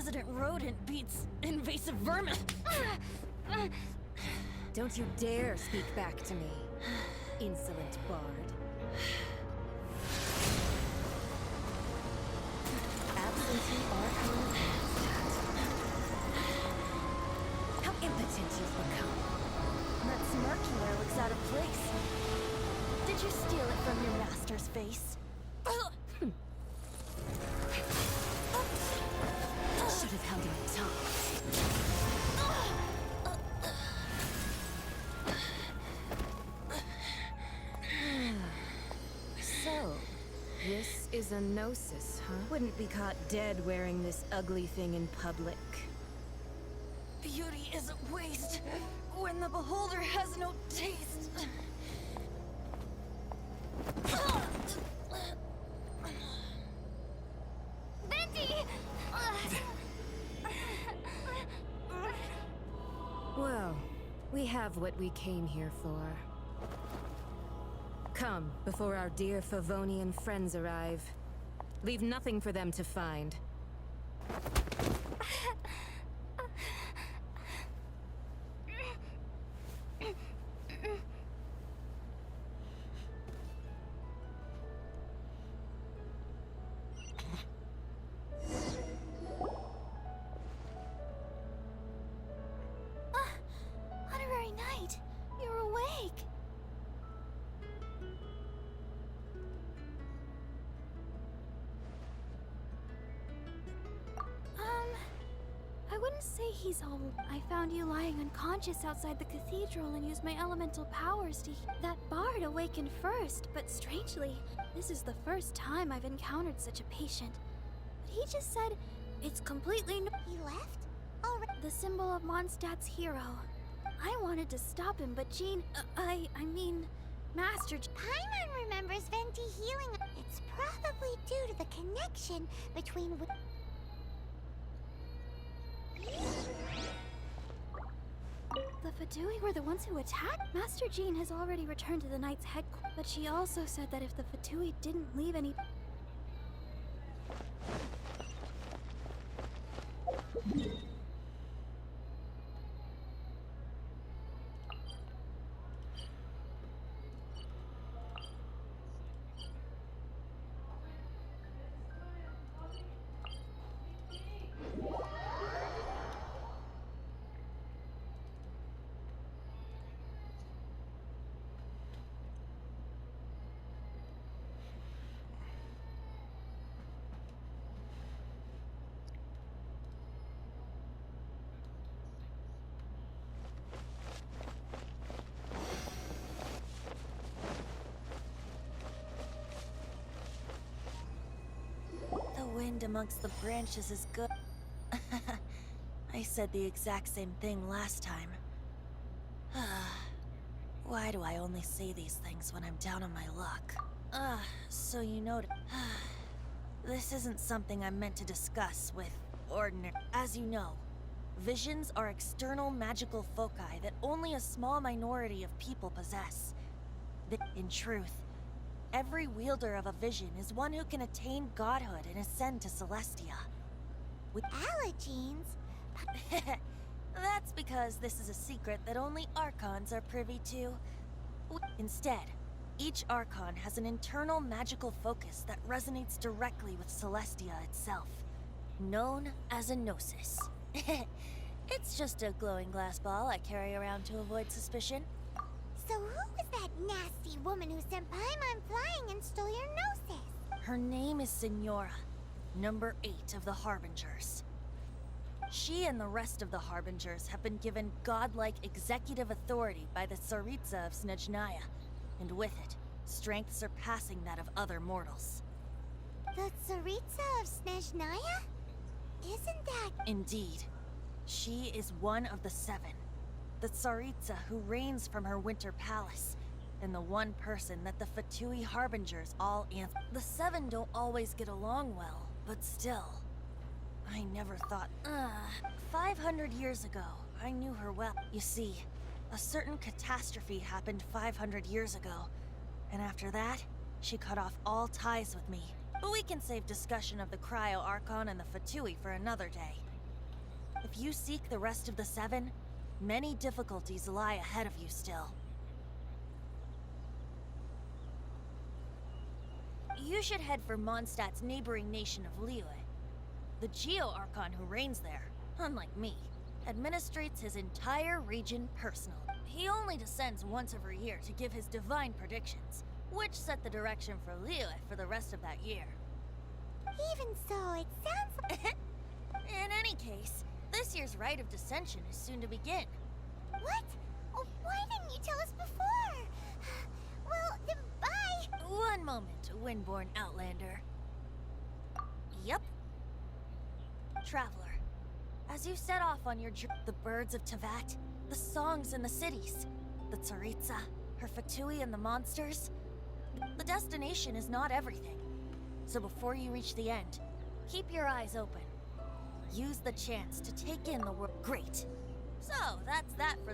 resident rodent beats invasive vermin. Don't you dare speak back to me, insolent bard. Absentee Archon Mondstadt. How impotent you've become. That smirk looks out of place. Did you steal it from your master's face? Should have held your tongue. So, this is a gnosis, huh? Wouldn't be caught dead wearing this ugly thing in public. Beauty is a waste when the beholder has no taste. Venti! Well, we have what we came here for. Come, before our dear Favonian friends arrive. Leave nothing for them to find. Honorary Knight, you're awake. I wouldn't say he's all... I found you lying unconscious outside the cathedral and used my elemental powers to... That bard awakened first, but strangely, this is the first time I've encountered such a patient. But he just said, it's completely... He left? The symbol of Mondstadt's hero. I wanted to stop him, but Jean... I mean... Master... Paimon remembers Venti healing. It's probably due to the connection between... The Fatui were the ones who attacked? Master Jean has already returned to the Knight's headquarters, but she also said that if the Fatui didn't leave any... The wind amongst the branches is good. I said the exact same thing last time. Why do I only say these things when I'm down on my luck? So you know... This isn't something I'm meant to discuss with ordinary... As you know, visions are external magical foci that only a small minority of people possess. In truth, every wielder of a vision is one who can attain godhood and ascend to Celestia. With Allergenes? That's because this is a secret that only Archons are privy to. Instead, each Archon has an internal magical focus that resonates directly with Celestia itself, known as a gnosis. It's just a glowing glass ball I carry around to avoid suspicion. So who was that nasty woman who sent Paimon flying and stole your gnosis? Her name is Signora, number 8 of the Harbingers. She and the rest of the Harbingers have been given godlike executive authority by the Tsaritsa of Snezhnaya, and with it, strength surpassing that of other mortals. The Tsaritsa of Snezhnaya? Isn't that... Indeed. She is one of the 7. The Tsaritsa who reigns from her winter palace, and the one person that the Fatui Harbingers all answer. The 7 don't always get along well, but still. I never thought... 500 years ago, I knew her well. You see, a certain catastrophe happened 500 years ago, and after that, she cut off all ties with me. But we can save discussion of the Cryo Archon and the Fatui for another day. If you seek the rest of the seven, many difficulties lie ahead of you still. You should head for Mondstadt's neighboring nation of Liyue. The Geo-Archon who reigns there, unlike me, administrates his entire region personally. He only descends once every year to give his divine predictions, which set the direction for Liyue for the rest of that year. Even so, it sounds like... In any case, this year's Rite of Descension is soon to begin. What? Oh, why didn't you tell us before? Well, then bye! One moment, Windborn Outlander. Yep. Traveler, as you set off on your journey, the birds of Tevat, the songs in the cities, the Tsaritsa, her Fatui and the monsters, the destination is not everything. So before you reach the end, keep your eyes open. Use the chance to take in the world. Great. So, that's that for...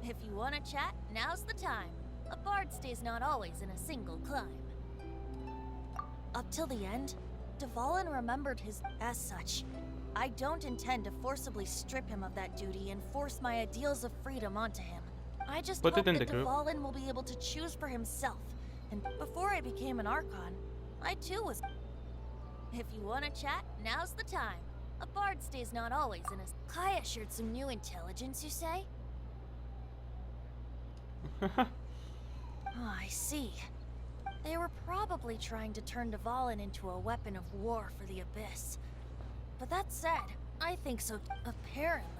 If you want to chat, now's the time. A bard stays not always in a single climb. Up till the end, Dvalin remembered his... As such, I don't intend to forcibly strip him of that duty and force my ideals of freedom onto him. I just Put hope it in that the group. Dvalin will be able to choose for himself. And before I became an Archon, I too was... If you want to chat, now's the time. A bard stays not always in a... Kaya shared some new intelligence, you say? Oh, I see. They were probably trying to turn Dvalin into a weapon of war for the Abyss. But that said, I think so apparently.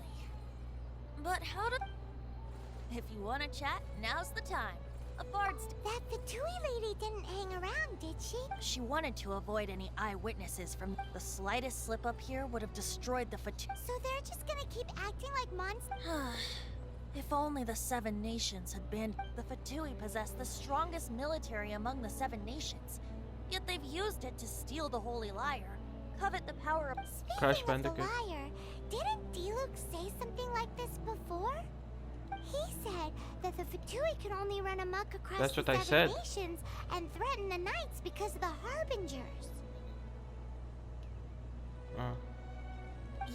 But how did... If you want to chat, now's the time. A bard's... That Fatui lady didn't hang around, did she? She wanted to avoid any eyewitnesses from... The slightest slip up here would have destroyed the Fatui... So they're just gonna keep acting like monsters? If only the Seven Nations had been... The Fatui possess the strongest military among the Seven Nations. Yet they've used it to steal the Holy Lyre, covet the power of... Crash Speaking of the Bandicoot. liar, didn't Diluc say something like this before? He said that the Fatui could only run amok across That's the what I Seven said. Nations and threaten the Knights because of the Harbingers.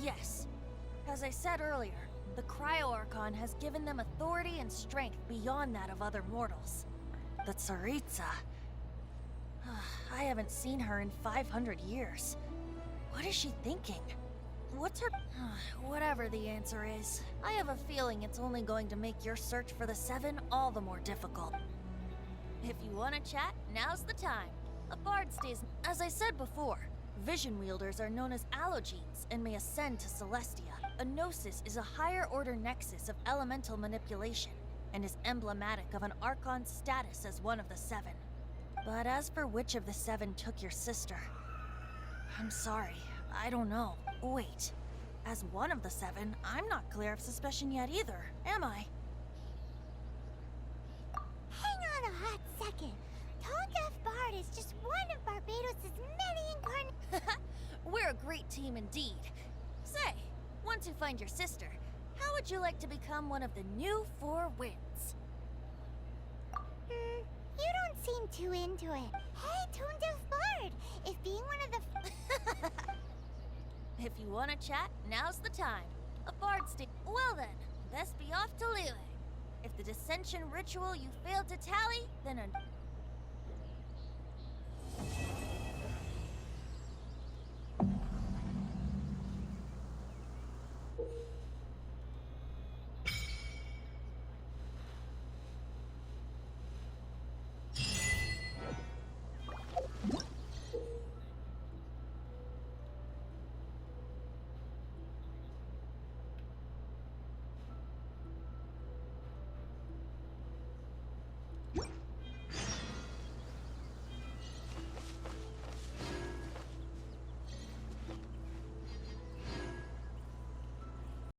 Yes. As I said earlier, the Cryo-Archon has given them authority and strength beyond that of other mortals. The Tsaritsa... I haven't seen her in 500 years. What is she thinking? What's her... Whatever the answer is, I have a feeling it's only going to make your search for the Seven all the more difficult. If you want to chat, now's the time. A bard stays... As I said before, vision wielders are known as allogenes and may ascend to Celestia. A gnosis is a higher-order nexus of elemental manipulation and is emblematic of an Archon's status as one of the Seven. But as for which of the Seven took your sister... I'm sorry, I don't know. Wait, as one of the Seven, I'm not clear of suspicion yet either, am I? Hang on a hot second. Tongaff Bard is just one of Barbados' many incarnations. We're a great team indeed. Say, once you find your sister, how would you like to become one of the new Four Winds? You don't seem too into it. Hey, Tongaff Bard, if being one of the... If you want to chat, now's the time. A bard Well then, best be off to Liyue. If the dissension ritual you failed to tally, then